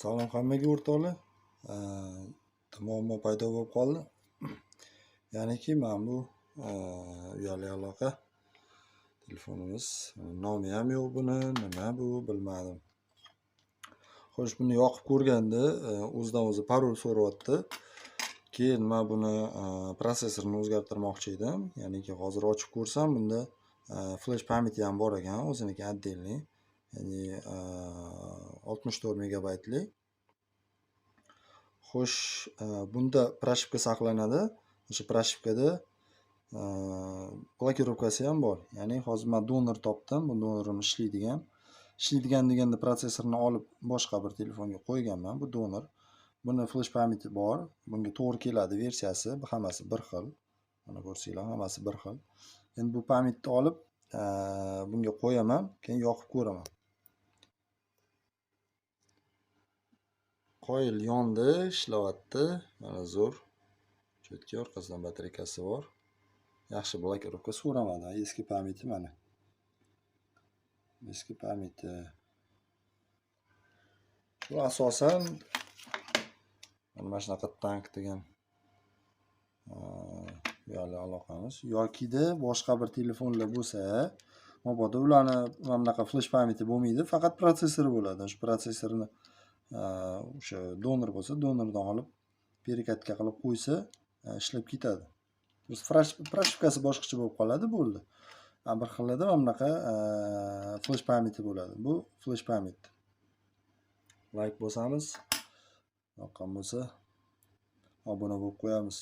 Salom hammaga o'rtoqlar. Muammo paydo bo'lib qoldi. Ya'niki mana bu uyali aloqa telefonimiz. Nomi ham yo'q buni, nima bu bilmadim. Xo'sh, buni yoqib ko'rganda o'zidan o'zi parol so'rayapti. Keyin men buni prosessorini o'zgartirmoqchi edim. Ya'niki hozir ochib ko'rsam, bunda flash pamyati ham bor ekan, o'ziniki отдельный. Ya'ni 64 megabaytli. Xo'sh, bunda pрошивка saqlanadi. O'sha pрошивкада blokirovkasi ham bor. Ya'ni hozir men donor topdim. Bu donorim ishlaydigan deganda prosessorni olib boshqa bir telefonga qo'yganman. Bu donor. Buni flash pamyati bor. Bunga to'g'ri keladi versiyasi. Hammasi bir xil. Mana ko'rsanglar, hammasi bir xil. Endi bu pamyatni olib bunga qo'yaman, keyin yoqib ko'raman. Qoyil yondi, ishlayapti. Mana zo'r. Chotki, orqasidan batareykasi bor. Yaxshi blokirovka so'ramadi. Eski pamyati mana. Eski pamyati. Bu asosan mana shunaqa tank degan uyali aloqamiz yokida boshqa bir telefonlar bo'lsa, mabodo ularni mana bunaqa flash pamyati bo'lmaydi, faqat protsessori bo'ladi. O'sha protsessorni o'sha donor bo'lsa, donordan olib perekatka qilib qo'ysa, ishlab ketadi. Pрошивкasi boshqacha bo'lib qoladi, bo'ldi. Bir xillarda mana bunaqa flash pamyati bo'ladi. Bu flash pamyat. Like bosamiz, yoqqan bo'lsa obuna bo'lib qo'yamiz.